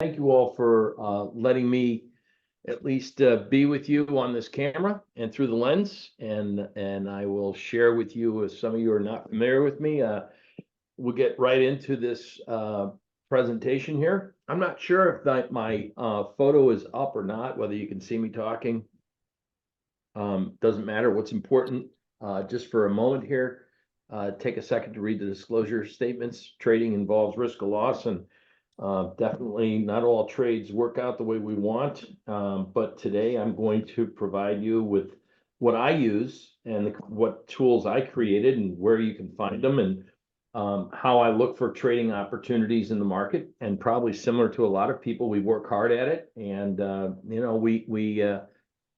Thank you all for letting me at least be with you on this camera and through the lens, and I will share with you, if some of you are not familiar with me, we'll get right into this presentation here. I'm not sure if my photo is up or not, whether you can see me talking. Doesn't matter. What's important, just for a moment here, take a second to read the disclosure statements. Trading involves risk of loss, and definitely not all trades work out the way we want. But today I'm going to provide you with what I use and what tools I created and where you can find them, and how I look for trading opportunities in the market. And probably similar to a lot of people, we work hard at it, and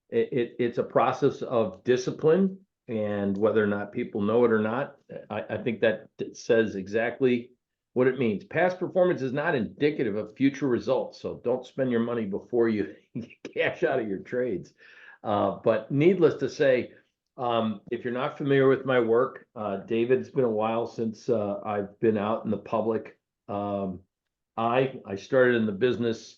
it's a process of discipline. And whether or not people know it or not, I think that says exactly what it means. Past performance is not indicative of future results, so don't spend your money before you cash out of your trades. But needless to say, if you're not familiar with my work, David, it's been a while since I've been out in the public. I started in the business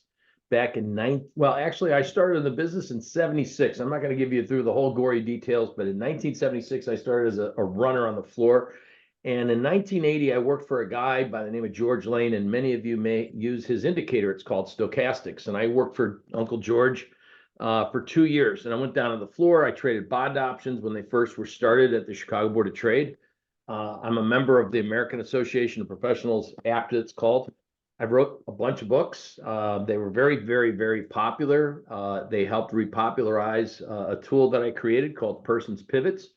back in I started in the business in 76. I'm not going to give you through the whole gory details, but in 1976, I started as a runner on the floor. And in 1980, I worked for a guy by the name of George Lane, and many of you may use his indicator. It's called stochastics. And I worked for Uncle George for 2 years. And I went down to the floor. I traded bond options when they first were started at the Chicago Board of Trade. I'm a member of the American Association of Professionals, APTA it's called. I wrote a bunch of books. They were very, very, very popular. They helped repopularize a tool that I created called Person's Pivots.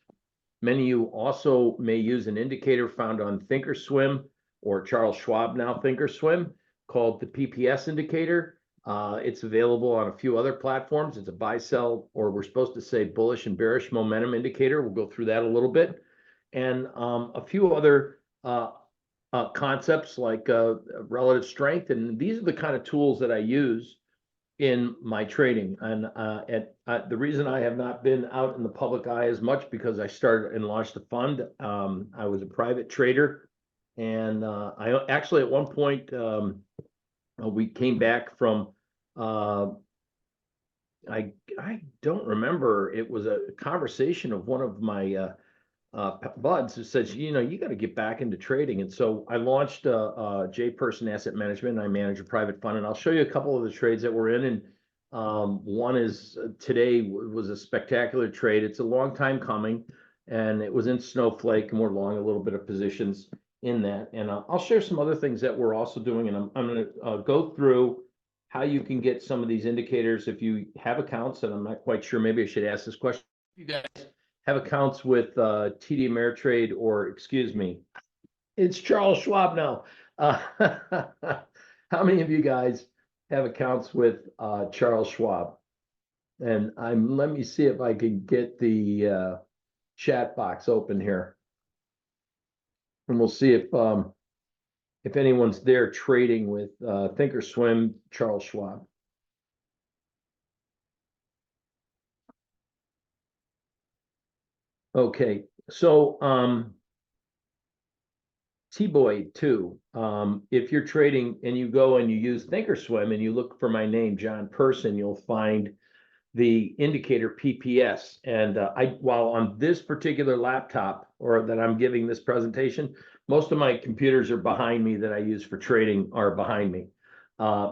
Many of you also may use an indicator found on Thinkorswim or Charles Schwab now Thinkorswim called the PPS indicator. It's available on a few other platforms. It's a buy, sell, or we're supposed to say bullish and bearish momentum indicator. We'll go through that a little bit. And a few other concepts like relative strength. And these are the kind of tools that I use in my trading. And the reason I have not been out in the public eye as much, because I started and launched a fund. I was a private trader, and I actually at one point we came back from I don't remember. It was a conversation of one of my buds who says, you got to get back into trading. And so I launched J Person Asset Management, and I manage a private fund. And I'll show you a couple of the trades that we're in. And one is today was a spectacular trade. It's a long time coming, and it was in Snowflake, and we're long a little bit of positions in that. And I'll share some other things that we're also doing. And I'm going to go through how you can get some of these indicators if you have accounts. And I'm not quite sure, maybe I should ask this question. You guys have accounts with TD Ameritrade, or excuse me, it's Charles Schwab now. How many of you guys have accounts with Charles Schwab? And let me see if I can get the chat box open here, and we'll see if anyone's there trading with Thinkorswim Charles Schwab. Okay, so T-Boy too. If you're trading and you go and you use Thinkorswim and you look for my name, John Person, you'll find the indicator PPS. And while on this particular laptop, or that I'm giving this presentation, most of my computers are behind me that I use for trading are behind me.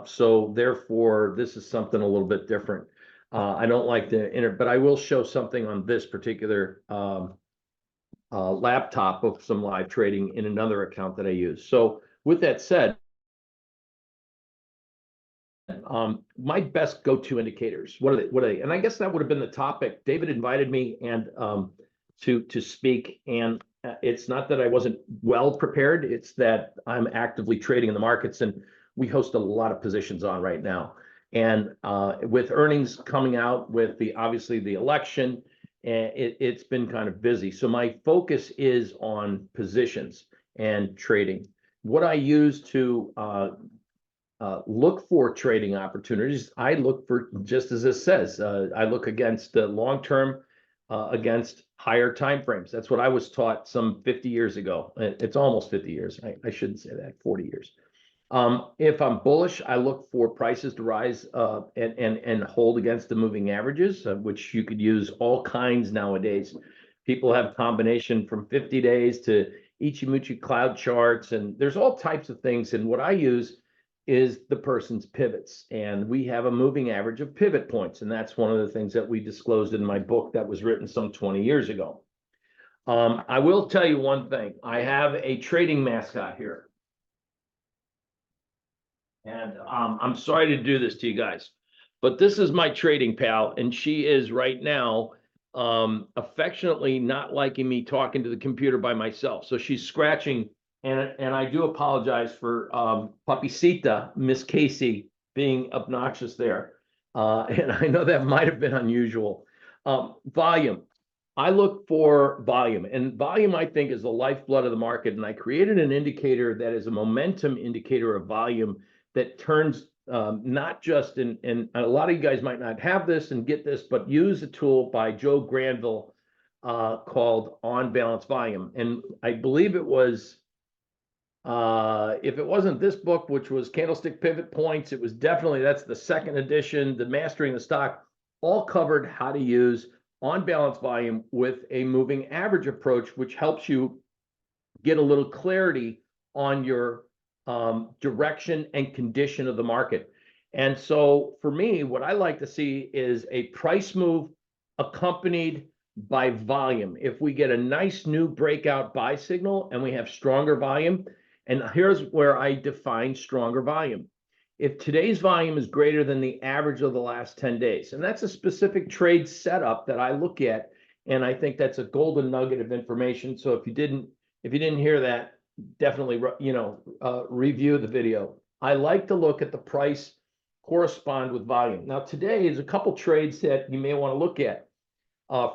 So therefore, this is something a little bit different. I don't like to but I will show something on this particular laptop of some live trading in another account that I use. So with that said, my best go-to indicators, what are they? And I guess that would have been the topic. David invited me and to speak, and it's not that I wasn't well prepared, it's that I'm actively trading in the markets, and we host a lot of positions on right now. And with earnings coming out, with obviously the election, it's been kind of busy. So my focus is on positions and trading. What I use to look for trading opportunities, I look for, just as it says, I look against the long-term, against higher time frames. That's what I was taught some 50 years ago. It's almost 50 years. I shouldn't say that, 40 years. If I'm bullish, I look for prices to rise and hold against the moving averages, which you could use all kinds nowadays. People have combination from 50 days to Ichimoku cloud charts, and there's all types of things. And what I use is the person's pivots. And we have a moving average of pivot points. And that's one of the things that we disclosed in my book that was written some 20 years ago. I will tell you one thing. I have a trading mascot here. And I'm sorry to do this to you guys, but this is my trading pal, and she is right now affectionately not liking me talking to the computer by myself. So she's scratching, and I do apologize for Papicita, Miss Casey, being obnoxious there. And I know that might have been unusual. Volume. I look for volume, and volume I think is the lifeblood of the market. And I created an indicator that is a momentum indicator of volume that turns not just in, and a lot of you guys might not have this and get this, but use a tool by Joe Granville called On Balance Volume. And I believe it was, if it wasn't this book, which was Candlestick Pivot Points, it was definitely, that's the second edition, the Mastering the Stock, all covered how to use On Balance Volume with a moving average approach, which helps you get a little clarity on your direction and condition of the market. And so for me, what I like to see is a price move accompanied by volume. If we get a nice new breakout buy signal and we have stronger volume, and here's where I define stronger volume. If today's volume is greater than the average of the last 10 days, and that's a specific trade setup that I look at, and I think that's a golden nugget of information. So if you didn't hear that, definitely, review the video. I like to look at the price correspond with volume. Now, today is a couple trades that you may want to look at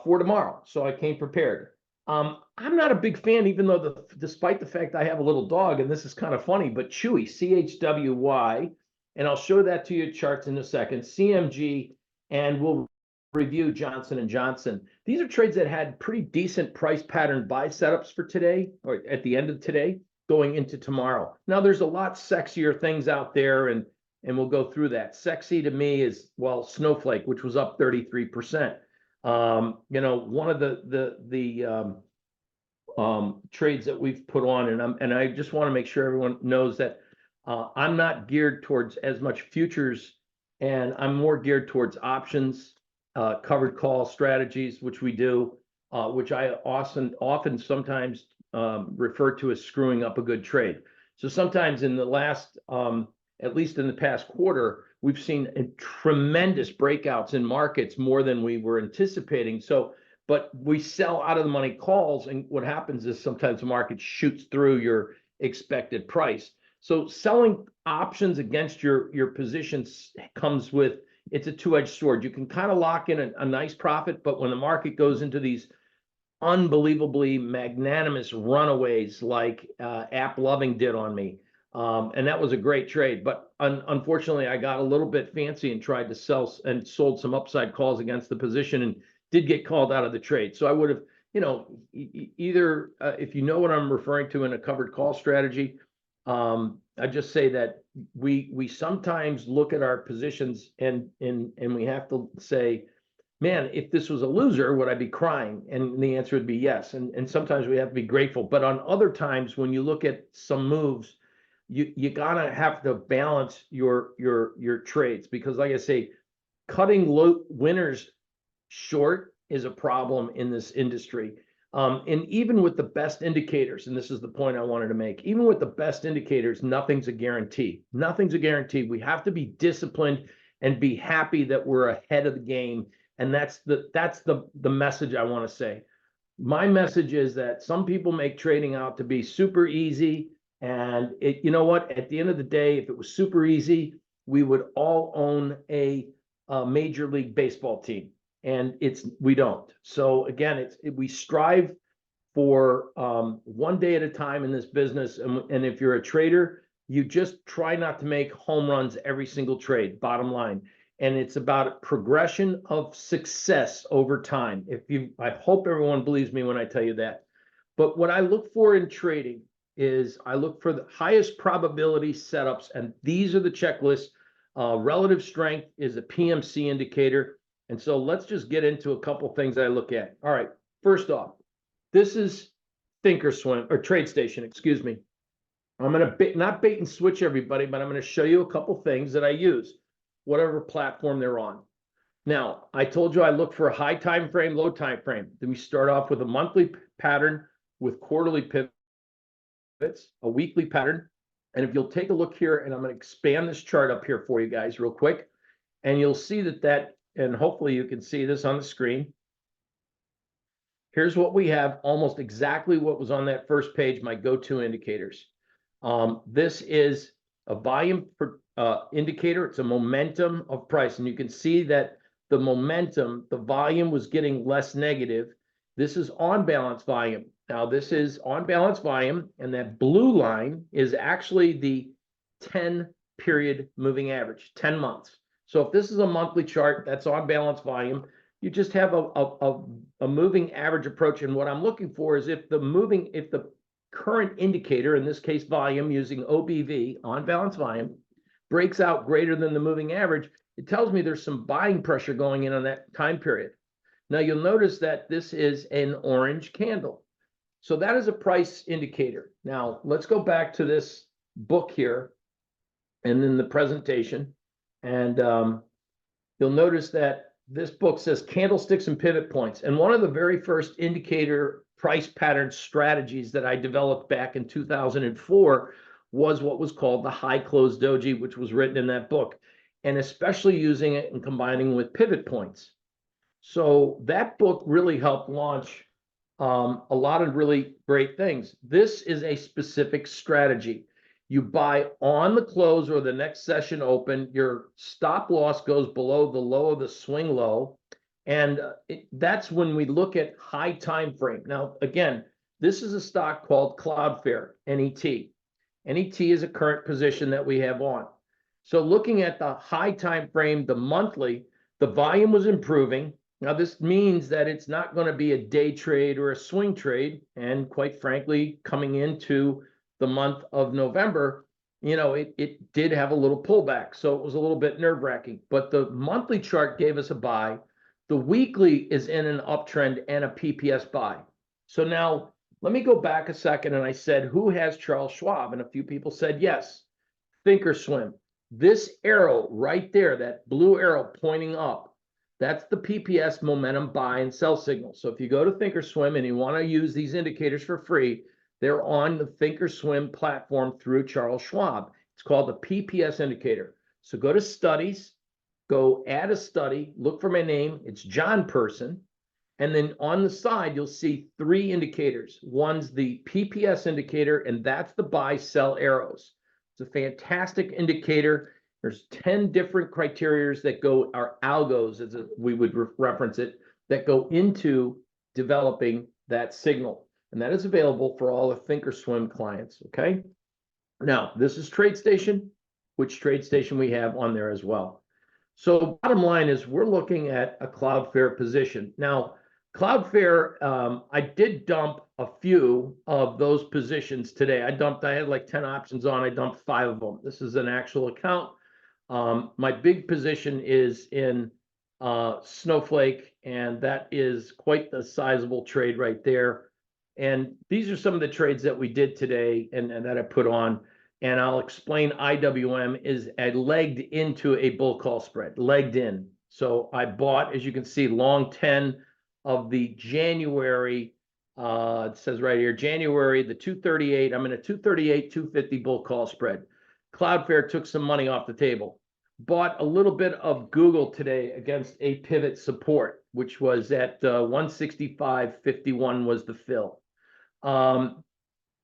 for tomorrow. So I came prepared. I'm not a big fan, even though despite the fact I have a little dog, and this is kind of funny, but Chewy, CHWY, and I'll show that to you charts in a second, CMG, and we'll review Johnson & Johnson. These are trades that had pretty decent price pattern buy setups for today, or at the end of today, going into tomorrow. Now, there's a lot sexier things out there, and we'll go through that. Sexy to me is, well, Snowflake, which was up 33%. One of the trades that we've put on, and I just want to make sure everyone knows that I'm not geared towards as much futures, and I'm more geared towards options, covered call strategies, which we do, which I often sometimes refer to as screwing up a good trade. So sometimes in the last, at least in the past quarter, we've seen tremendous breakouts in markets, more than we were anticipating. So, but we sell out of the money calls, and what happens is sometimes the market shoots through your expected price. So selling options against your positions comes with, it's a two-edged sword. You can kind of lock in a nice profit, but when the market goes into these unbelievably magnanimous runaways like App Loving did on me, and that was a great trade, but unfortunately I got a little bit fancy and tried to sell and sold some upside calls against the position and did get called out of the trade. So I would have, either if you know what I'm referring to in a covered call strategy, I just say that we sometimes look at our positions and we have to say, man, if this was a loser, would I be crying? And the answer would be yes. And sometimes we have to be grateful. But on other times, when you look at some moves, you gotta have to balance your trades, because like I say, cutting low winners short is a problem in this industry. And even with the best indicators, and this is the point I wanted to make, even with the best indicators, nothing's a guarantee. Nothing's a guarantee. We have to be disciplined and be happy that we're ahead of the game. And that's the message I want to say. My message is that some people make trading out to be super easy. And you know what? At the end of the day, if it was super easy, we would all own a Major League Baseball team. And we don't. So again, we strive for one day at a time in this business. And if you're a trader, you just try not to make home runs every single trade, bottom line. And it's about progression of success over time. I hope everyone believes me when I tell you that. But what I look for in trading is I look for the highest probability setups, and these are the checklists. Relative strength is a PMC indicator. And so let's just get into a couple things I look at. All right, first off, this is Thinkorswim or TradeStation, excuse me. I'm going to not bait and switch everybody, but I'm going to show you a couple things that I use, whatever platform they're on. Now, I told you I look for a high time frame, low time frame. Then we start off with a monthly pattern with quarterly pivots, a weekly pattern. And if you'll take a look here, and I'm going to expand this chart up here for you guys real quick, and you'll see that, and hopefully you can see this on the screen. Here's what we have, almost exactly what was on that first page, my go-to indicators. This is a volume indicator. It's a momentum of price. And you can see that the momentum, the volume was getting less negative. This is on balance volume. Now, this is on balance volume, and that blue line is actually the 10-period moving average, 10 months. So if this is a monthly chart, that's on balance volume. You just have a moving average approach. And what I'm looking for is if the current indicator, in this case volume using OBV, on balance volume, breaks out greater than the moving average, it tells me there's some buying pressure going in on that time period. Now you'll notice that this is an orange candle. So that is a price indicator. Now let's go back to this book here and then the presentation. And you'll notice that this book says candlesticks and pivot points. And one of the very first indicator price pattern strategies that I developed back in 2004 was what was called the high close doji, which was written in that book, and especially using it and combining with pivot points. So that book really helped launch a lot of really great things. This is a specific strategy. You buy on the close or the next session open, your stop loss goes below the low of the swing low. And that's when we look at high time frame. Now, again, this is a stock called Cloudflare, NET. NET is a current position that we have on. So looking at the high time frame, the monthly, the volume was improving. Now, this means that it's not going to be a day trade or a swing trade. And quite frankly, coming into the month of November, you know, it did have a little pullback. So it was a little bit nerve-wracking. But the monthly chart gave us a buy. The weekly is in an uptrend and a PPS buy. So now let me go back a second. And I said, who has Charles Schwab? And a few people said yes. Thinkorswim. This arrow right there, that blue arrow pointing up, that's the PPS momentum buy and sell signal. So if you go to Thinkorswim and you want to use these indicators for free, they're on the Thinkorswim platform through Charles Schwab. It's called the PPS indicator. So go to studies, go add a study, look for my name. It's John Person. And then on the side, you'll see 3 indicators. One's the PPS indicator, and that's the buy sell arrows. It's a fantastic indicator. There's 10 different criteria that go, our algos, as we would reference it, that go into developing that signal. And that is available for all the Thinkorswim clients, okay? Now, this is TradeStation, which TradeStation we have on there as well. So bottom line is we're looking at a Cloudflare position. Now, Cloudflare, I did dump a few of those positions today. I had like 10 options on, I dumped 5 of them. This is an actual account. My big position is in Snowflake, and that is quite the sizable trade right there. And these are some of the trades that we did today and that I put on. And I'll explain IWM is a legged into a bull call spread, legged in. So I bought, as you can see, long 10 of the January, it says right here, January, the 238. I'm in a 238, 250 bull call spread. Cloudflare took some money off the table. Bought a little bit of Google today against a pivot support, which was at 165.51 was the fill.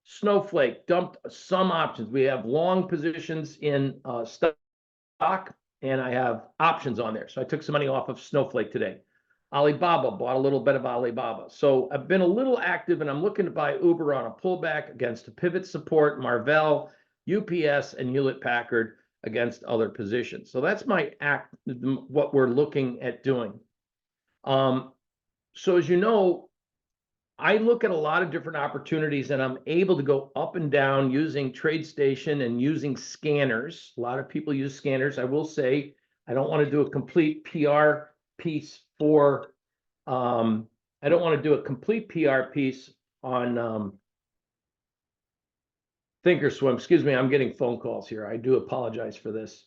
Snowflake dumped some options. We have long positions in stock, and I have options on there. So I took some money off of Snowflake today. Alibaba, bought a little bit of Alibaba. So I've been a little active, and I'm looking to buy Uber on a pullback against a pivot support, Marvell, UPS, and Hewlett Packard against other positions. So that's my what we're looking at doing. So as you know, I look at a lot of different opportunities and I'm able to go up and down using TradeStation and using scanners. A lot of people use scanners. I will say, I don't want to do a complete PR piece for, I don't want to do a complete PR piece on Thinkorswim. Excuse me, I'm getting phone calls here. I do apologize for this.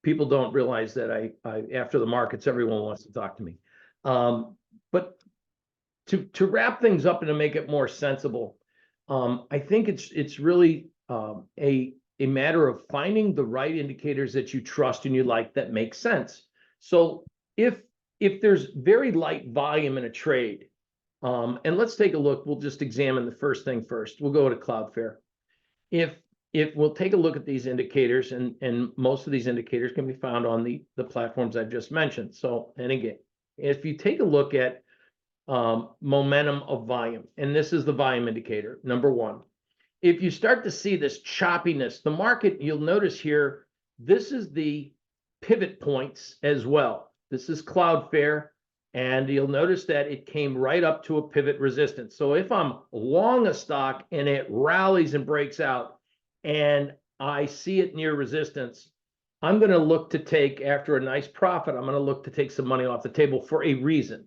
People don't realize that I after the markets, everyone wants to talk to me. But to wrap things up and to make it more sensible, I think it's really a matter of finding the right indicators that you trust and you like that make sense. So if there's very light volume in a trade, and let's take a look, we'll just examine the first thing first. We'll go to Cloudflare. If we'll take a look at these indicators, and most of these indicators can be found on the platforms I've just mentioned. So, and again, if you take a look at momentum of volume, and this is the volume indicator, number one. If you start to see this choppiness, the market, you'll notice here, this is the pivot points as well. This is Cloudflare, and you'll notice that it came right up to a pivot resistance. So if I'm long a stock and it rallies and breaks out, and I see it near resistance, I'm going to look to take, after a nice profit, I'm going to look to take some money off the table for a reason.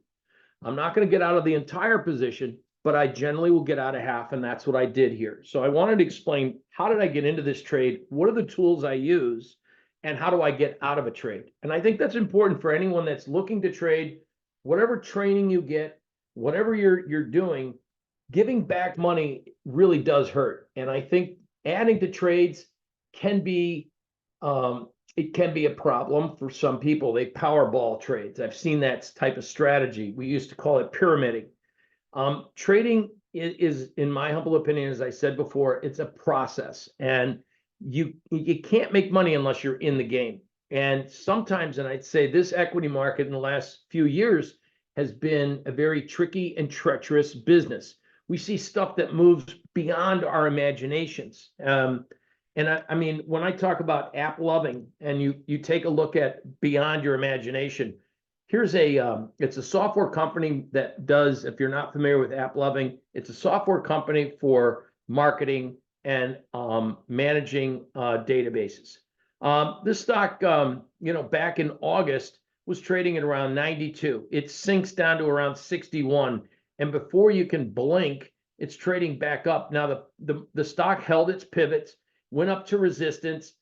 I'm not going to get out of the entire position, but I generally will get out of half, and that's what I did here. So I wanted to explain, how did I get into this trade? What are the tools I use? And how do I get out of a trade? And I think that's important for anyone that's looking to trade. Whatever training you get, whatever you're doing, giving back money really does hurt. And I think adding to trades can be it can be a problem for some people. They powerball trades. I've seen that type of strategy. We used to call it pyramiding. Trading is, in my humble opinion, as I said before, it's a process, and you can't make money unless you're in the game. And sometimes, and I'd say this equity market in the last few years has been a very tricky and treacherous business. We see stuff that moves beyond our imaginations. And I mean, when I talk about app loving, and you take a look at beyond your imagination, here's it's a software company that does, if you're not familiar with app loving, it's a software company for marketing and managing databases. This stock, back in August was trading at around 92. It sinks down to around 61. And before you can blink, it's trading back up. Now, the stock held its pivots, went up to resistance.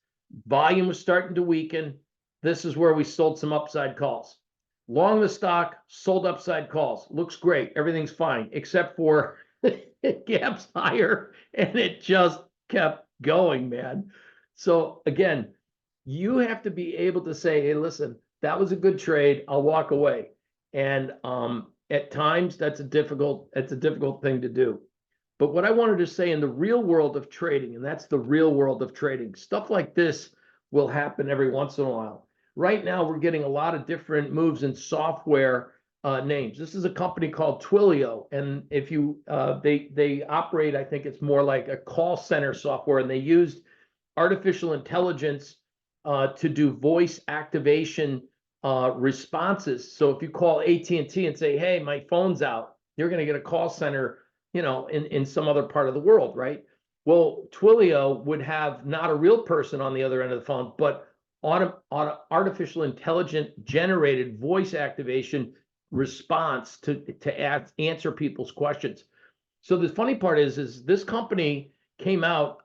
Volume was starting to weaken. This is where we sold some upside calls. Long the stock, sold upside calls. Looks great. Everything's fine, except for it gaps higher, and it just kept going, man. So again, you have to be able to say, hey, listen, that was a good trade. I'll walk away. And at times that's a difficult thing to do. But what I wanted to say, in the real world of trading, and that's the real world of trading, stuff like this will happen every once in a while. Right now, we're getting a lot of different moves in software names. This is a company called Twilio, and if you they operate, I think it's more like a call center software, and they used artificial intelligence to do voice activation responses. So if you call AT&T and say, hey, my phone's out, you're going to get a call center, in some other part of the world, right? Well, Twilio would have not a real person on the other end of the phone, but on artificial intelligent generated voice activation response to answer people's questions. So the funny part is this company came out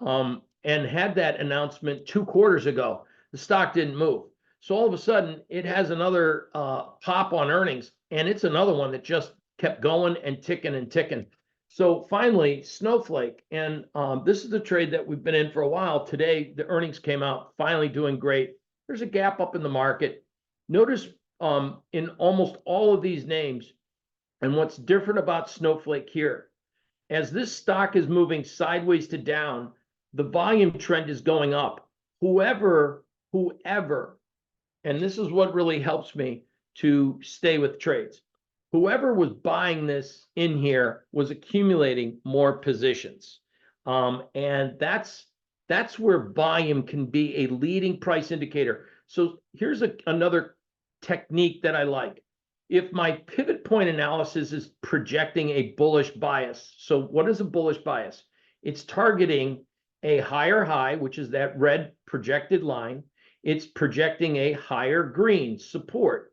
and had that announcement 2 quarters ago. The stock didn't move. So all of a sudden, it has another pop on earnings, and it's another one that just kept going and ticking and ticking. So finally, Snowflake, and this is the trade that we've been in for a while. Today, the earnings came out, finally doing great. There's a gap up in the market. Notice in almost all of these names, and what's different about Snowflake here, as this stock is moving sideways to down, the volume trend is going up. Whoever, and this is what really helps me to stay with trades, whoever was buying this in here was accumulating more positions. And that's where volume can be a leading price indicator. So here's another technique that I like. if my pivot point analysis is projecting a bullish bias. So what is a bullish bias? It's targeting a higher high, which is that red projected line. It's projecting a higher green support.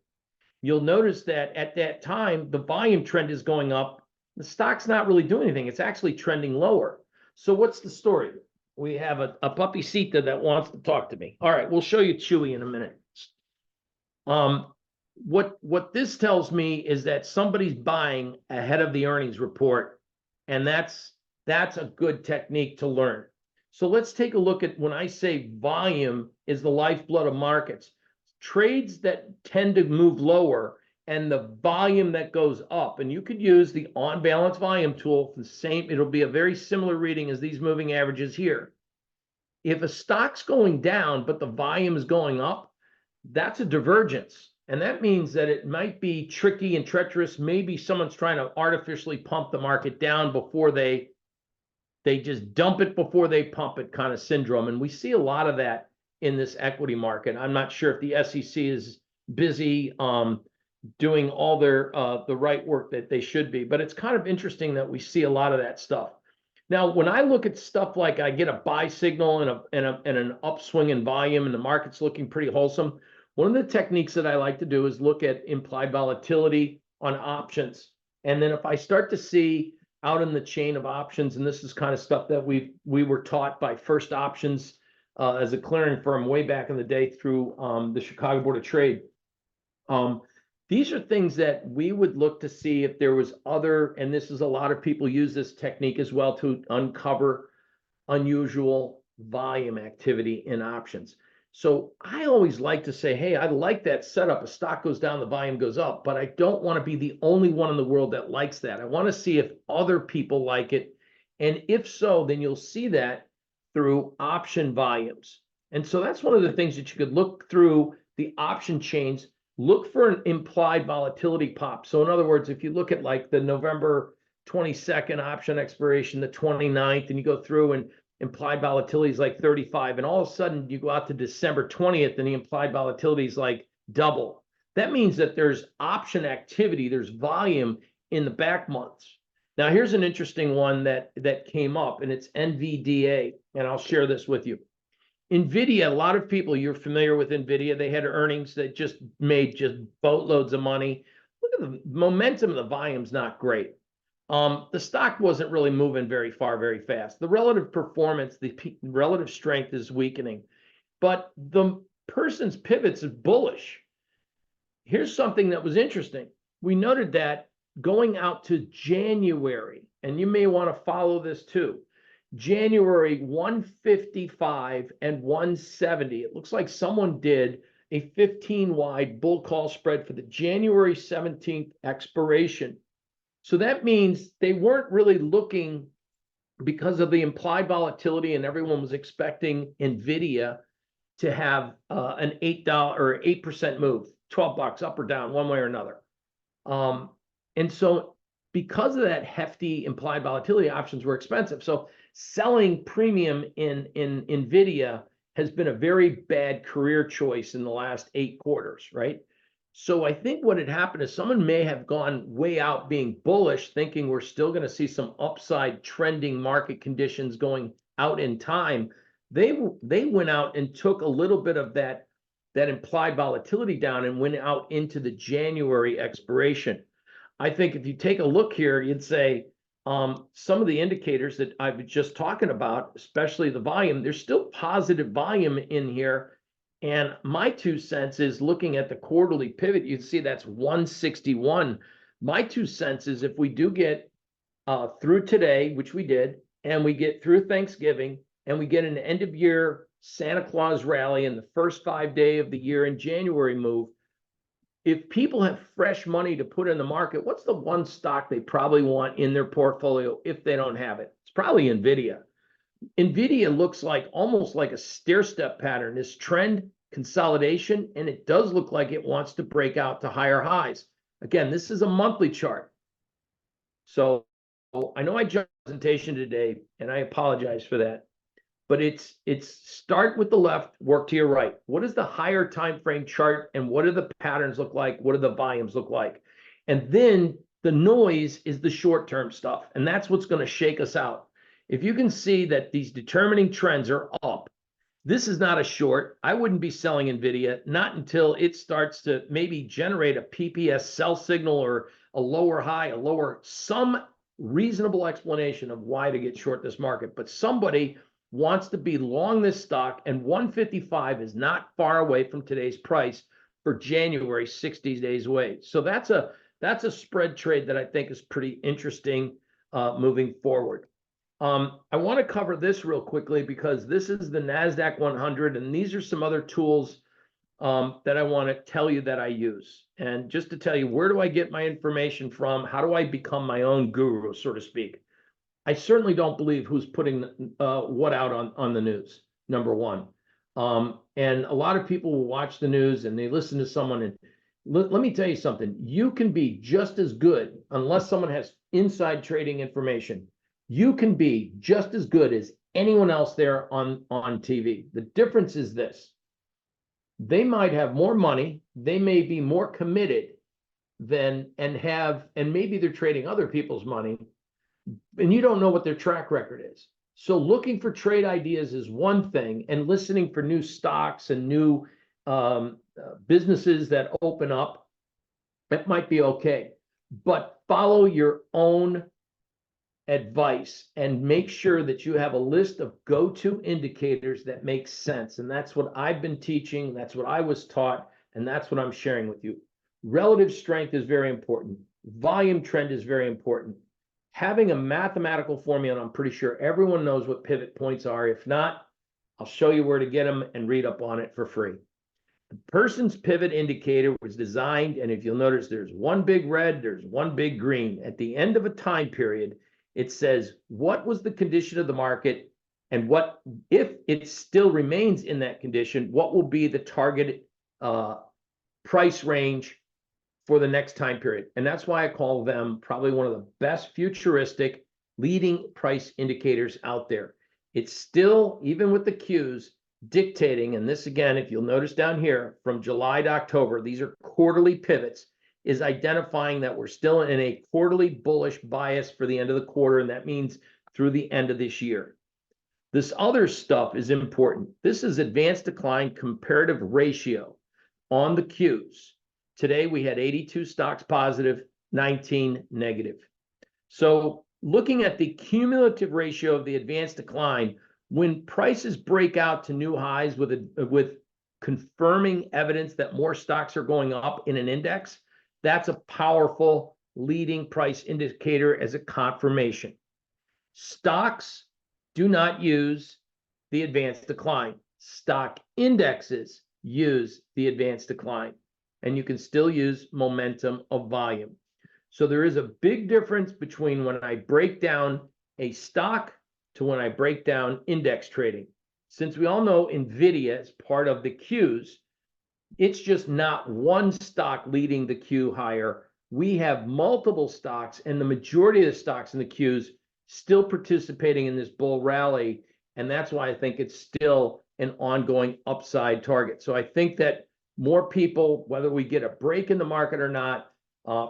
You'll notice that at that time, the volume trend is going up. The stock's not really doing anything. It's actually trending lower. So what's the story? We have a puppy Sita that wants to talk to me. All right, we'll show you Chewy in a minute. What this tells me is that somebody's buying ahead of the earnings report, and that's a good technique to learn. So let's take a look at when I say volume is the lifeblood of markets. Trades that tend to move lower and the volume that goes up, and you could use the on balance volume tool for the same, it'll be a very similar reading as these moving averages here. If a stock's going down but the volume is going up, that's a divergence. And that means that it might be tricky and treacherous. Maybe someone's trying to artificially pump the market down before they just dump it before they pump it kind of syndrome. And we see a lot of that in this equity market. I'm not sure if the SEC is busy doing all their the right work that they should be, but it's kind of interesting that we see a lot of that stuff. Now, when I look at stuff like I get a buy signal and an upswing in volume and the market's looking pretty wholesome, one of the techniques that I like to do is look at implied volatility on options. And then if I start to see out in the chain of options, and this is kind of stuff that we were taught by First Options as a clearing firm way back in the day through the Chicago Board of Trade. These are things that we would look to see if there was other, and this is a lot of people use this technique as well to uncover unusual volume activity in options. So I always like to say, hey, I like that setup. A stock goes down, the volume goes up, but I don't want to be the only one in the world that likes that. I want to see if other people like it. And if so, then you'll see that through option volumes. And so that's one of the things that you could look through the option chains, look for an implied volatility pop. So in other words, if you look at like the November 22nd option expiration, the 29th, and you go through and implied volatility is like 35, and all of a sudden you go out to December 20th and the implied volatility is like double. That means that there's option activity, there's volume in the back months. Now here's an interesting one that came up, and it's NVDA, and I'll share this with you. NVIDIA, a lot of people, you're familiar with NVIDIA, they had earnings that just made just boatloads of money. Look at the momentum of the volume's not great. The stock wasn't really moving very far, very fast. The relative performance, the relative strength is weakening, but the person's pivots is bullish. Here's something that was interesting. We noted that going out to January, and you may want to follow this too. January 155 and 170. It looks like someone did a 15-wide bull call spread for the January 17th expiration. So that means they weren't really looking, because of the implied volatility, and everyone was expecting NVIDIA to have an $8 or 8% move, $12 up or down, one way or another. And so because of that hefty implied volatility, options were expensive. So selling premium in NVIDIA has been a very bad career choice in the last 8 quarters, right? So I think what had happened is someone may have gone way out being bullish, thinking we're still going to see some upside trending market conditions going out in time. They went out and took a little bit of that implied volatility down and went out into the January expiration. I think if you take a look here, you'd say some of the indicators that I was just talking about, especially the volume, there's still positive volume in here. And my 2 cents is looking at the quarterly pivot, you can see that's 161. My 2 cents is if we do get through today, which we did, and we get through Thanksgiving, and we get an end of year Santa Claus rally in the first 5 days of the year in January move, if people have fresh money to put in the market, what's the one stock they probably want in their portfolio if they don't have it? It's probably NVIDIA. NVIDIA looks like almost like a stair-step pattern, this trend consolidation, and it does look like it wants to break out to higher highs. Again, this is a monthly chart. So I know I jumped presentation today, and I apologize for that. but it's start with the left, work to your right. What is the higher time frame chart, and what do the patterns look like? What do the volumes look like? And then the noise is the short-term stuff, and that's what's going to shake us out. If you can see that these determining trends are up, this is not a short. I wouldn't be selling NVIDIA, not until it starts to maybe generate a PPS sell signal or a lower high, some reasonable explanation of why to get short this market. But somebody wants to be long this stock, and 155 is not far away from today's price for January, 60 days away. So that's a spread trade that I think is pretty interesting moving forward. I want to cover this real quickly because this is the NASDAQ 100, and these are some other tools that I want to tell you that I use. And just to tell you, where do I get my information from? How do I become my own guru, so to speak? I certainly don't believe who's putting what out on the news, number one. And a lot of people will watch the news and they listen to someone, and let me tell you something. You can be just as good, unless someone has inside trading information, you can be just as good as anyone else there on TV. The difference is this: they might have more money, they may be more committed and maybe they're trading other people's money, and you don't know what their track record is. So looking for trade ideas is one thing, and listening for new stocks and new businesses that open up, that might be okay. But follow your own advice and make sure that you have a list of go-to indicators that make sense. And that's what I've been teaching. That's what I was taught. And that's what I'm sharing with you. Relative strength is very important. Volume trend is very important. Having a mathematical formula, and I'm pretty sure everyone knows what pivot points are. If not, I'll show you where to get them and read up on it for free. The person's pivot indicator was designed, and if you'll notice, there's one big red, there's one big green. At the end of a time period, it says what was the condition of the market, and what, if it still remains in that condition, what will be the target price range for the next time period. And that's why I call them probably one of the best futuristic leading price indicators out there. It's still, even with the Qs, dictating, and this again, if you'll notice down here, from July to October, these are quarterly pivots, is identifying that we're still in a quarterly bullish bias for the end of the quarter, and that means through the end of this year. This other stuff is important. This is advanced decline comparative ratio on the Qs. Today we had 82 stocks positive, 19 negative. So looking at the cumulative ratio of the advanced decline, when prices break out to new highs with confirming evidence that more stocks are going up in an index, that's a powerful leading price indicator as a confirmation. Stocks do not use the advanced decline. Stock indexes use the advanced decline, and you can still use momentum of volume. So there is a big difference between when I break down a stock to when I break down index trading. Since we all know NVIDIA is part of the Qs, it's just not one stock leading the Q higher. We have multiple stocks, and the majority of the stocks in the Qs still participating in this bull rally. And that's why I think it's still an ongoing upside target. So I think that more people, whether we get a break in the market or not,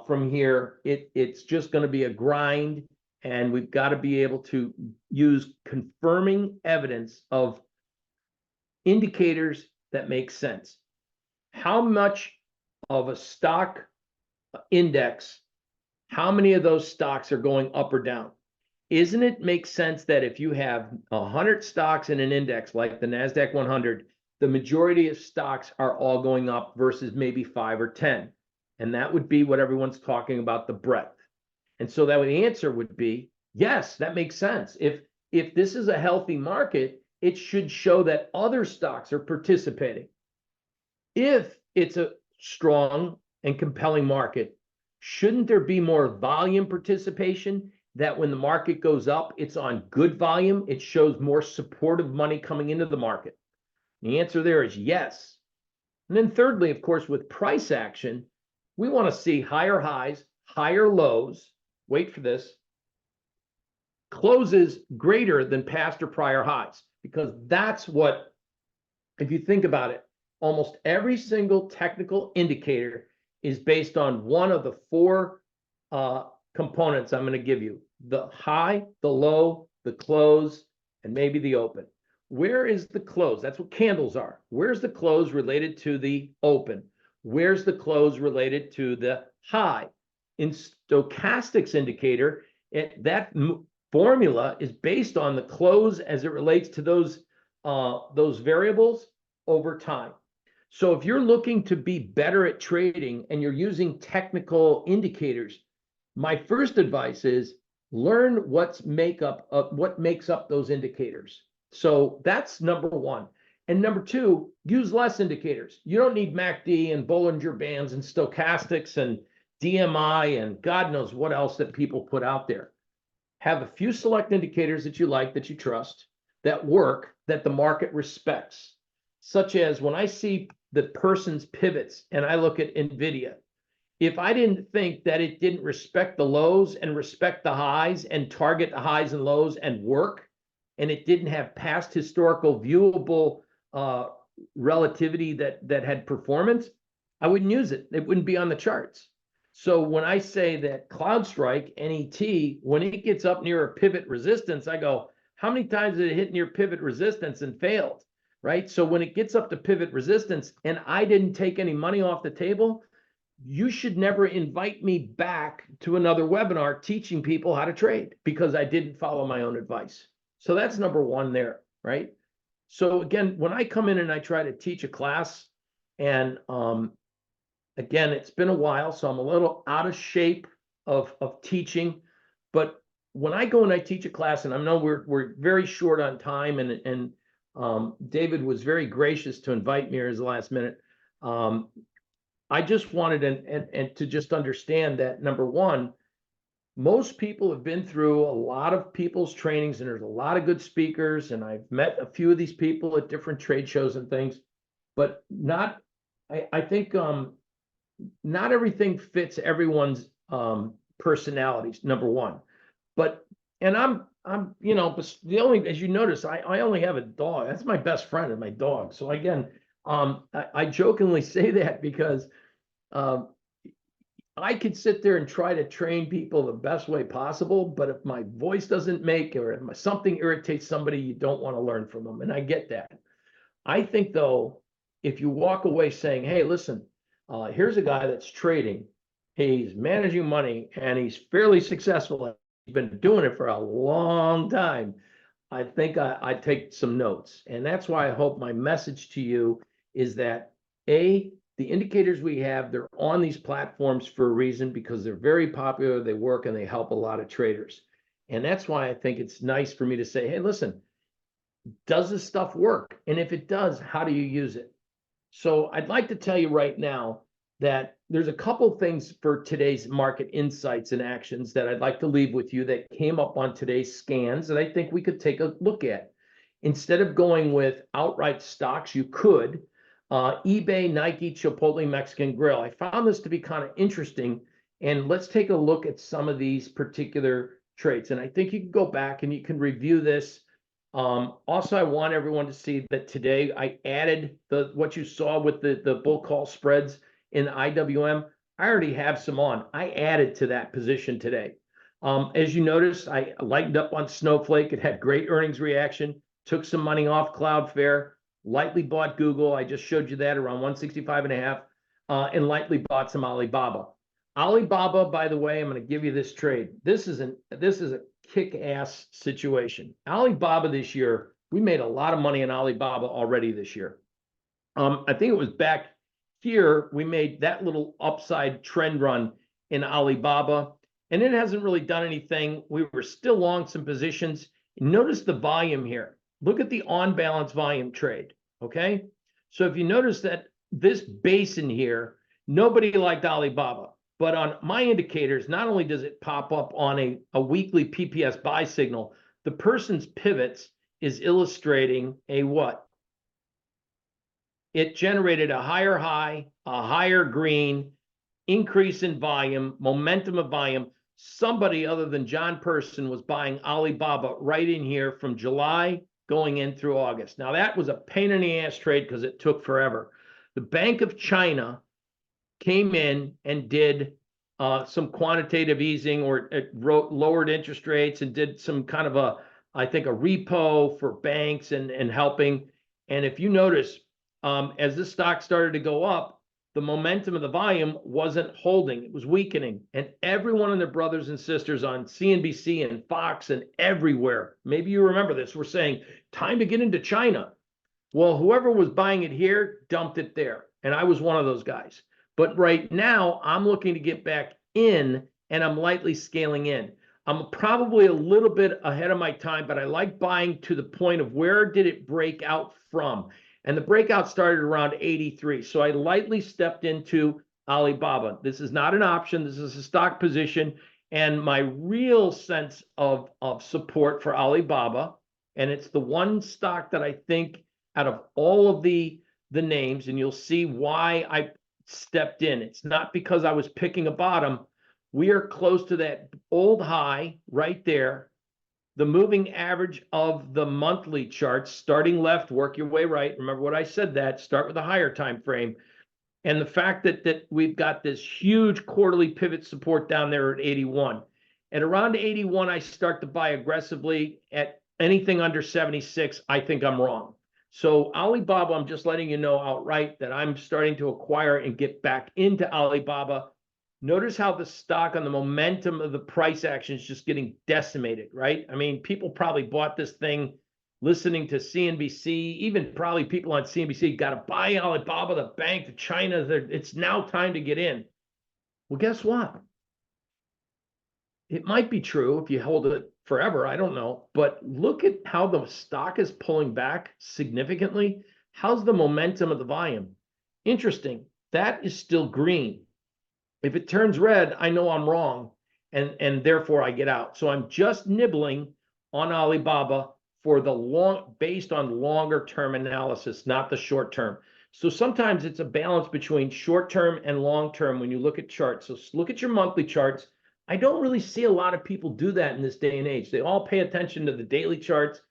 from here, it's just going to be a grind, and we've got to be able to use confirming evidence of indicators that make sense. How much of a stock index, how many of those stocks are going up or down? Isn't it make sense that if you have 100 stocks in an index like the NASDAQ 100, the majority of stocks are all going up versus maybe 5 or 10? And that would be what everyone's talking about, the breadth. And so that the answer would be, yes, that makes sense. If this is a healthy market, it should show that other stocks are participating. If it's a strong and compelling market, shouldn't there be more volume participation, that when the market goes up, it's on good volume, it shows more supportive money coming into the market? The answer there is yes. And then thirdly, of course, with price action, we want to see higher highs, higher lows, wait for this, closes greater than past or prior highs. because that's what, if you think about it, almost every single technical indicator is based on one of the four components I'm going to give you: the high, the low, the close, and maybe the open. Where is the close? That's what candles are. Where's the close related to the open? Where's the close related to the high? In stochastics indicator, that formula is based on the close as it relates to those variables over time. So if you're looking to be better at trading and you're using technical indicators, my first advice is learn what makes up those indicators. So that's number one. And number two, use less indicators. You don't need MACD and Bollinger Bands and stochastics and DMI and God knows what else that people put out there. Have a few select indicators that you like, that you trust, that work, that the market respects. Such as when I see the person's pivots and I look at NVIDIA, if I didn't think that it didn't respect the lows and respect the highs and target the highs and lows and work, and it didn't have past historical viewable relativity that had performance, I wouldn't use it. It wouldn't be on the charts. So when I say that CloudStrike, NET, when it gets up near a pivot resistance, I go, how many times did it hit near pivot resistance and failed, right? So when it gets up to pivot resistance and I didn't take any money off the table, you should never invite me back to another webinar teaching people how to trade because I didn't follow my own advice. So that's number one there, right? So again, when I come in and I try to teach a class, and again, it's been a while, so I'm a little out of shape of teaching, but when I go and I teach a class, and I know we're very short on time, and David was very gracious to invite me here as the last minute. I just wanted and to just understand that, number one, most people have been through a lot of people's trainings, and there's a lot of good speakers, and I've met a few of these people at different trade shows and things, but I think not everything fits everyone's personalities, number one. But, and I'm the only, as you notice, I only have a dog. That's my best friend and my dog. So again, I jokingly say that because I could sit there and try to train people the best way possible, but if my voice doesn't make, or if something irritates somebody, you don't want to learn from them. And I get that. I think though, if you walk away saying, hey, listen, here's a guy that's trading, he's managing money, and he's fairly successful. He's been doing it for a long time. I think I take some notes. And that's why I hope my message to you is that, A, the indicators we have, they're on these platforms for a reason, because they're very popular, they work, and they help a lot of traders. And that's why I think it's nice for me to say, hey, listen, does this stuff work? And if it does, how do you use it? So I'd like to tell you right now that there's a couple things for today's market insights and actions that I'd like to leave with you that came up on today's scans that I think we could take a look at. Instead of going with outright stocks, you could eBay, Nike, Chipotle, Mexican Grill. I found this to be kind of interesting, and let's take a look at some of these particular trades. And I think you can go back and you can review this. Also, I want everyone to see that today I added what you saw with the bull call spreads in IWM. I already have some on. I added to that position today. As you notice, I lightened up on Snowflake. It had great earnings reaction, took some money off Cloudflare, lightly bought Google. I just showed you that around 165.5, and lightly bought some Alibaba. Alibaba, by the way, I'm going to give you this trade. This is a kick-ass situation. Alibaba this year, we made a lot of money in Alibaba already this year. I think it was back here, we made that little upside trend run in Alibaba, and it hasn't really done anything. We were still long some positions. Notice the volume here. Look at the on-balance volume trade, okay? So if you notice that this basin here, nobody liked Alibaba. But on my indicators, not only does it pop up on a weekly PPS buy signal, the person's pivots is illustrating a what? It generated a higher high, a higher green, increase in volume, momentum of volume. Somebody other than John Person was buying Alibaba right in here from July going in through August. Now, that was a pain in the ass trade because it took forever. The Bank of China came in and did some quantitative easing, or it lowered interest rates and did some kind of I think, a repo for banks and helping. And if you notice, as this stock started to go up, the momentum of the volume wasn't holding. It was weakening. And every one of their brothers and sisters on CNBC and Fox and everywhere, maybe you remember this, were saying, time to get into China. Well, whoever was buying it here dumped it there. And I was one of those guys. But right now, I'm looking to get back in, and I'm lightly scaling in. I'm probably a little bit ahead of my time, but I like buying to the point of where did it break out from? And the breakout started around 83. So I lightly stepped into Alibaba. This is not an option. This is a stock position. And my real sense of support for Alibaba, and it's the one stock that I think out of all of the names, and you'll see why I stepped in. It's not because I was picking a bottom. We are close to that old high right there. The moving average of the monthly charts, starting left, work your way right. Remember what I said, that start with a higher time frame. And the fact that we've got this huge quarterly pivot support down there at 81. At around 81, I start to buy aggressively. At anything under 76, I think I'm wrong. So Alibaba, I'm just letting you know outright that I'm starting to acquire and get back into Alibaba. Notice how the stock, on the momentum of the price action, is just getting decimated, right? I mean, people probably bought this thing listening to CNBC, even probably people on CNBC, got to buy Alibaba, the bank, the China, it's now time to get in. Well, guess what? It might be true if you hold it forever, I don't know, but look at how the stock is pulling back significantly. How's the momentum of the volume? Interesting. That is still green. If it turns red, I know I'm wrong, and therefore I get out. So I'm just nibbling on Alibaba for the based on longer term analysis, not the short term. So sometimes it's a balance between short term and long term when you look at charts. So look at your monthly charts. I don't really see a lot of people do that in this day and age. They all pay attention to the daily charts.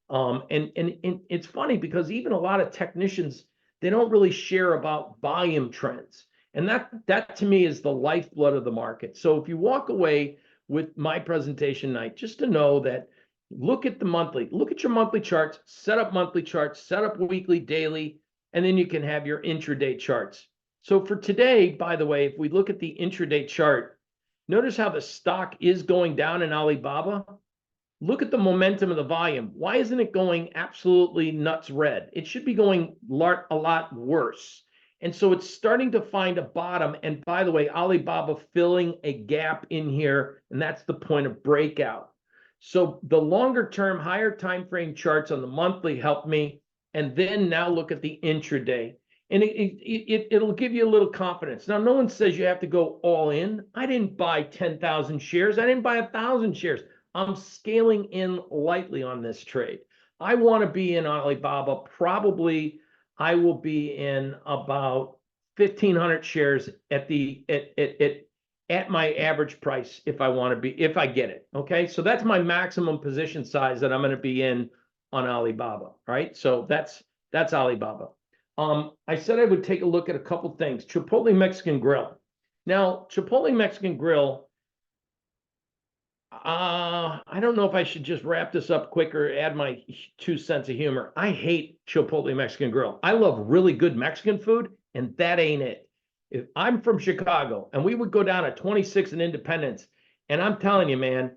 And it's funny because even a lot of technicians, they don't really share about volume trends. And that to me is the lifeblood of the market. So if you walk away with my presentation tonight, just to know that, look at the monthly, look at your monthly charts, set up monthly charts, set up weekly, daily, and then you can have your intraday charts. So for today, by the way, if we look at the intraday chart, notice how the stock is going down in Alibaba. Look at the momentum of the volume. Why isn't it going absolutely nuts red? It should be going a lot worse. And so it's starting to find a bottom. And by the way, Alibaba filling a gap in here, and that's the point of breakout. So the longer term, higher time frame charts on the monthly help me. And then now look at the intraday. And it'll give you a little confidence. Now, no one says you have to go all in. I didn't buy 10,000 shares. I didn't buy 1,000 shares. I'm scaling in lightly on this trade. I want to be in Alibaba. Probably I will be in about 1,500 shares at my average price if I want to be, if I get it. Okay, so that's my maximum position size that I'm going to be in on Alibaba. Right, so that's Alibaba. I said I would take a look at a couple things. Chipotle Mexican Grill. Now, Chipotle Mexican Grill. I don't know if I should just wrap this up quick or add my 2 cents of humor. I hate Chipotle Mexican Grill. I love really good Mexican food, and that ain't it. If I'm from Chicago, and we would go down to 26 and Independence, and I'm telling you, man,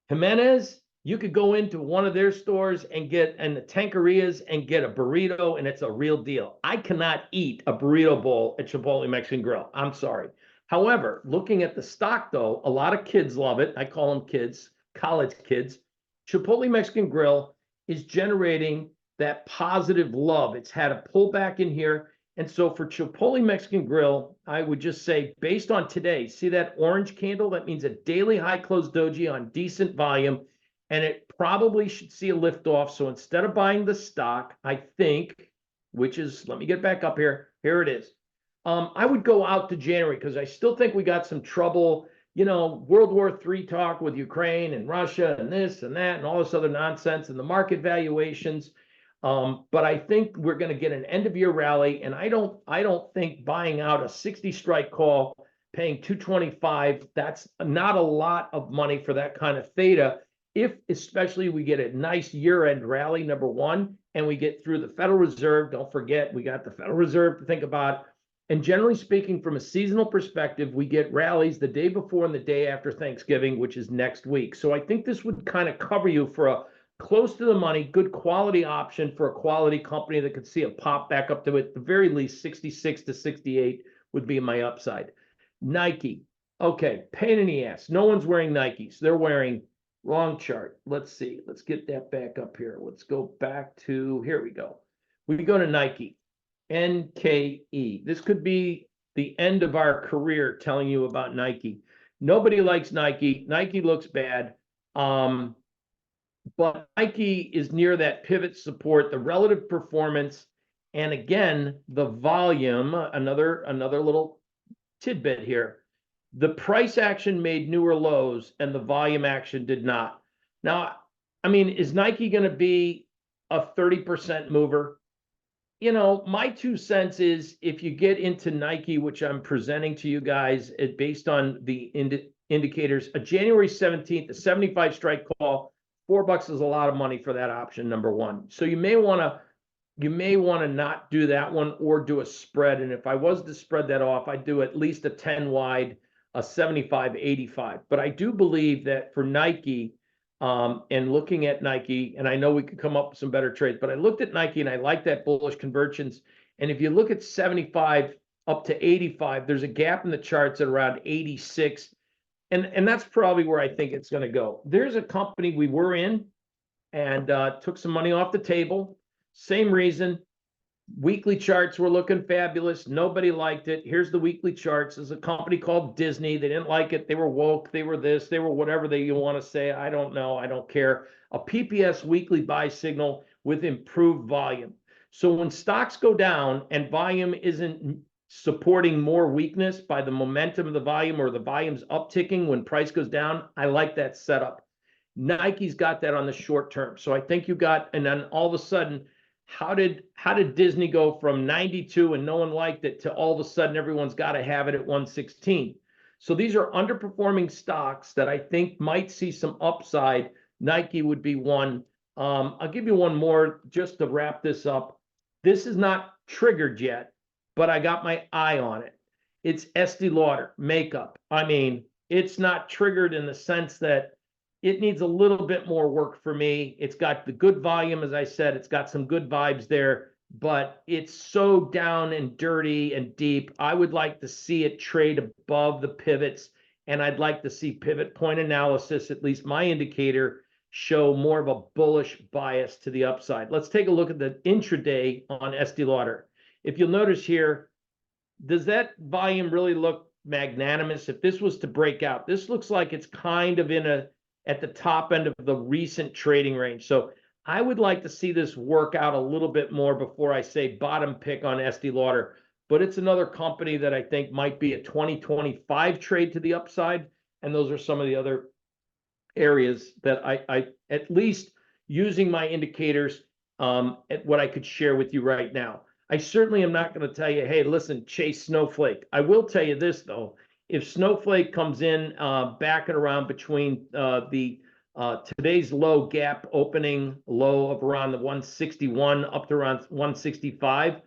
Jimenez, you could go into one of their stores and get in the taquerias and get a burrito, and it's a real deal. I cannot eat a burrito bowl at Chipotle Mexican Grill. I'm sorry. However, looking at the stock, though, a lot of kids love it. I call them kids, college kids. Chipotle Mexican Grill is generating that positive love. It's had a pullback in here. And so for Chipotle Mexican Grill, I would just say, based on today, see that orange candle? That means a daily high close doji on decent volume. And it probably should see a lift off. So instead of buying the stock, I think, which is, let me get back up here. Here it is. I would go out to January because I still think we got some trouble, World War III talk with Ukraine and Russia and this and that and all this other nonsense and the market valuations. But I think we're going to get an end of year rally, and I don't think buying out a 60 strike call, paying 225, that's not a lot of money for that kind of theta. If especially we get a nice year-end rally, number one, and we get through the Federal Reserve. Don't forget, we got the Federal Reserve to think about. And generally speaking, from a seasonal perspective, we get rallies the day before and the day after Thanksgiving, which is next week. So I think this would kind of cover you for a close to the money, good quality option for a quality company that could see a pop back up to, at the very least, 66 to 68 would be my upside. Nike. Okay, pain in the ass. No one's wearing Nikes. They're wearing, wrong chart. Let's see. Let's get that back up here. Let's go back to, here we go. We go to Nike. NKE. This could be the end of our career telling you about Nike. Nobody likes Nike. Nike looks bad. But Nike is near that pivot support, the relative performance, and again, the volume, another little tidbit here. The price action made newer lows and the volume action did not. Now, I mean, is Nike going to be a 30% mover? My 2 cents is if you get into Nike, which I'm presenting to you guys based on the indicators, a January 17th, a 75 strike call, $4 is a lot of money for that option, number one. So you may want to not do that one or do a spread. And if I was to spread that off, I'd do at least a 10 wide, a 75, 85. But I do believe that for Nike, and looking at Nike, and I know we could come up with some better trades, but I looked at Nike and I like that bullish convergence. And if you look at 75 up to 85, there's a gap in the charts at around 86. And that's probably where I think it's going to go. There's a company we were in and took some money off the table. Same reason. Weekly charts were looking fabulous. Nobody liked it. Here's the weekly charts. There's a company called Disney. They didn't like it. They were woke. They were this. They were whatever you want to say. I don't know. I don't care. A PPS weekly buy signal with improved volume. So when stocks go down and volume isn't supporting more weakness by the momentum of the volume or the volume's upticking when price goes down, I like that setup. Nike's got that on the short term. So I think you got, and then all of a sudden, how did Disney go from 92 and no one liked it to all of a sudden everyone's got to have it at 116? So these are underperforming stocks that I think might see some upside. Nike would be one. I'll give you one more just to wrap this up. This is not triggered yet, but I got my eye on it. It's Estee Lauder makeup. I mean, it's not triggered in the sense that it needs a little bit more work for me. It's got the good volume, as I said, it's got some good vibes there, but it's so down and dirty and deep. I would like to see it trade above the pivots, and I'd like to see pivot point analysis, at least my indicator, show more of a bullish bias to the upside. Let's take a look at the intraday on Estee Lauder. If you'll notice here, does that volume really look magnanimous? If this was to break out, this looks like it's kind of at the top end of the recent trading range. So I would like to see this work out a little bit more before I say bottom pick on Estee Lauder. But it's another company that I think might be a 2025 trade to the upside. And those are some of the other areas that I at least using my indicators, at what I could share with you right now. I certainly am not going to tell you, hey, listen, chase Snowflake. I will tell you this, though. If Snowflake comes in back and around between today's low gap opening low of around the 161 up to around 165,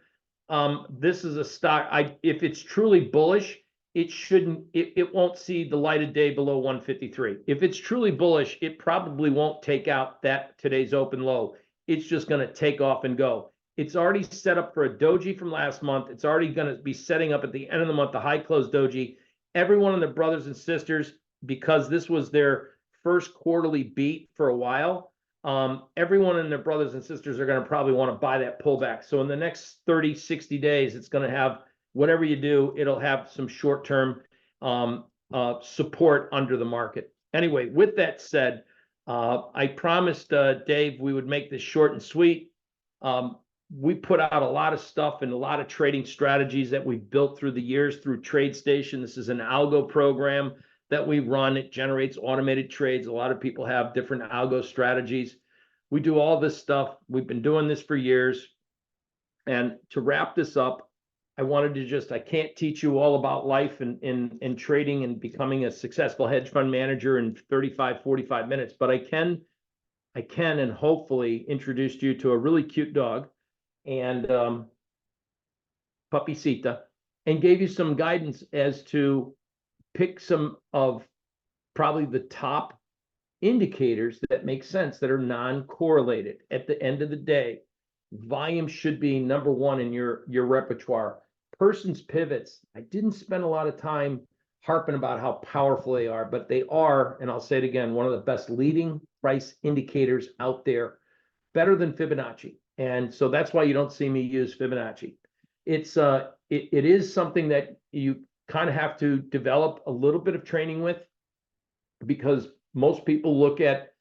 this is a stock. If it's truly bullish, it won't see the light of day below 153. If it's truly bullish, it probably won't take out that today's open low. It's just going to take off and go. It's already set up for a doji from last month. It's already going to be setting up at the end of the month, the high close doji. Every one of the brothers and sisters, because this was their first quarterly beat for a while, everyone and their brothers and sisters are going to probably want to buy that pullback. So in the next 30, 60 days, it's going to have, whatever you do, it'll have some short-term support under the market. Anyway, with that said, I promised Dave we would make this short and sweet. We put out a lot of stuff and a lot of trading strategies that we've built through the years through TradeStation. This is an algo program that we run. It generates automated trades. A lot of people have different algo strategies. We do all this stuff. We've been doing this for years. And to wrap this up, I wanted to just, I can't teach you all about life and trading and becoming a successful hedge fund manager in 35, 45 minutes, but I can and hopefully introduce you to a really cute dog and puppy Sita, and gave you some guidance as to pick some of probably the top indicators that make sense, that are non-correlated. At the end of the day, volume should be number one in your repertoire. Person's pivots, I didn't spend a lot of time harping about how powerful they are, but they are, and I'll say it again, one of the best leading price indicators out there, better than Fibonacci. And so that's why you don't see me use Fibonacci. It's it is something that you kind of have to develop a little bit of training with, because most people look at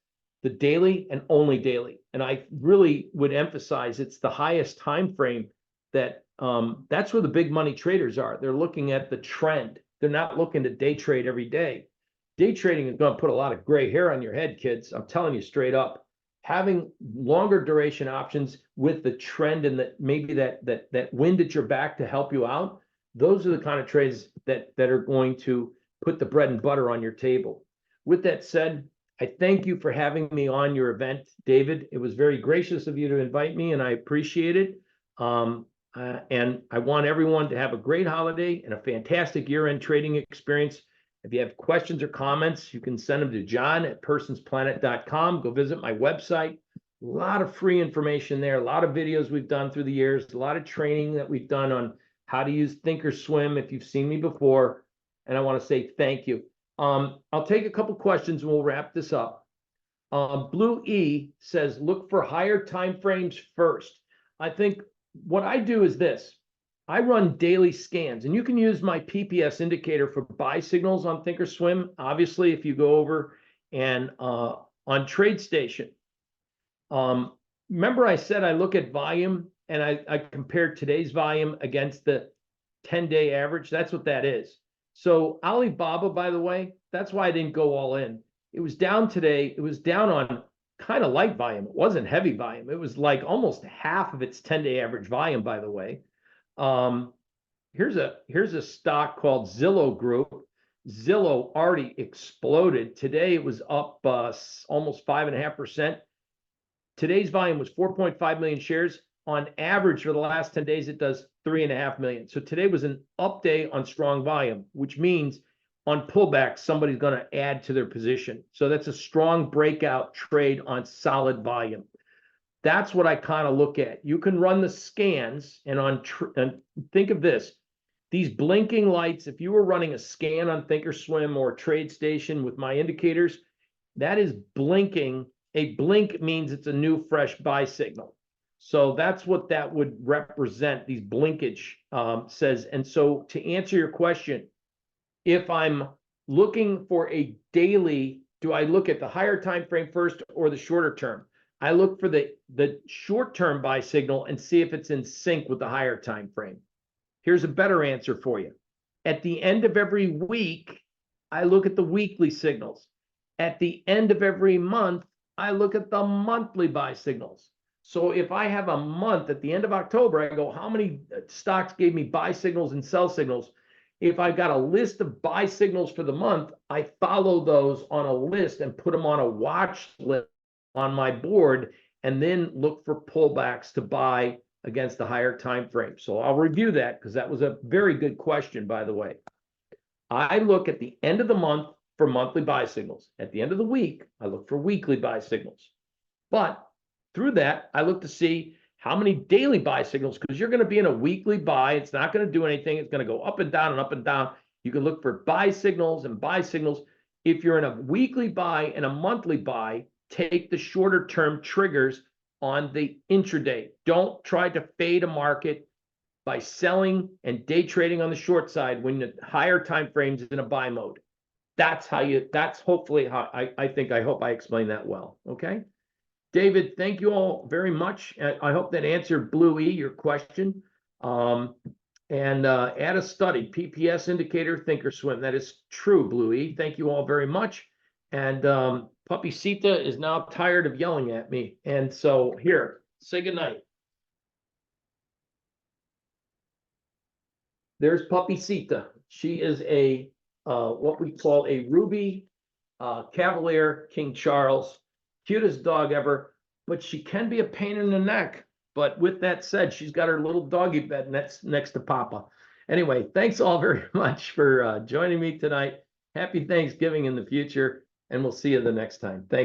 the daily and only daily. And I really would emphasize it's the highest time frame that that's where the big money traders are. They're looking at the trend. They're not looking to day trade every day. Day trading is going to put a lot of gray hair on your head, kids. I'm telling you straight up. Having longer duration options with the trend and that maybe that wind at your back to help you out, those are the kind of trades that are going to put the bread and butter on your table. With that said, I thank you for having me on your event, David. It was very gracious of you to invite me, and I appreciate it. And I want everyone to have a great holiday and a fantastic year-end trading experience. If you have questions or comments, you can send them to john@personsplanet.com. Go visit my website. A lot of free information there, a lot of videos we've done through the years, a lot of training that we've done on how to use Thinkorswim if you've seen me before. And I want to say thank you. I'll take a couple questions and we'll wrap this up. Blue E says, look for higher time frames first. I think what I do is this. I run daily scans, and you can use my PPS indicator for buy signals on Thinkorswim. Obviously, if you go over and on TradeStation, remember I said I look at volume and I compare today's volume against the 10-day average. That's what that is. So Alibaba, by the way, that's why I didn't go all in. It was down today. It was down on kind of light volume. It wasn't heavy volume. It was like almost half of its 10-day average volume, by the way. Here's a stock called Zillow Group. Zillow already exploded. Today it was up almost 5.5%. Today's volume was 4.5 million shares. On average for the last 10 days, it does 3.5 million. So today was an up day on strong volume, which means on pullback, somebody's going to add to their position. So that's a strong breakout trade on solid volume. That's what I kind of look at. You can run the scans and think of this. These blinking lights, if you were running a scan on Thinkorswim or TradeStation with my indicators, that is blinking. A blink means it's a new fresh buy signal. So that's what that would represent, these blinkage says. And so to answer your question, if I'm looking for a daily, do I look at the higher time frame first or the shorter term? I look for the short-term buy signal and see if it's in sync with the higher time frame. Here's a better answer for you. At the end of every week, I look at the weekly signals. At the end of every month, I look at the monthly buy signals. So if I have a month at the end of October, I go, how many stocks gave me buy signals and sell signals? If I've got a list of buy signals for the month, I follow those on a list and put them on a watch list on my board, and then look for pullbacks to buy against the higher time frame. So I'll review that because that was a very good question, by the way. I look at the end of the month for monthly buy signals. At the end of the week, I look for weekly buy signals. But through that, I look to see how many daily buy signals, because you're going to be in a weekly buy. It's not going to do anything. It's going to go up and down and up and down. You can look for buy signals and buy signals. If you're in a weekly buy and a monthly buy, take the shorter term triggers on the intraday. Don't try to fade a market by selling and day trading on the short side when the higher time frames in a buy mode. That's hopefully how I hope I explained that well. Okay. David, thank you all very much. I hope that answered Blue E, your question. And add a study, PPS indicator, thinkorswim. That is true, Bluey. Thank you all very much. And Puppy Sita is now tired of yelling at me. And so here, say goodnight. There's Puppy Sita. She is a what we call a Ruby Cavalier King Charles, cutest dog ever, but she can be a pain in the neck. But with that said, she's got her little doggy bed next to Papa. Anyway, thanks all very much for joining me tonight. Happy Thanksgiving in the future, and we'll see you the next time. Thank you.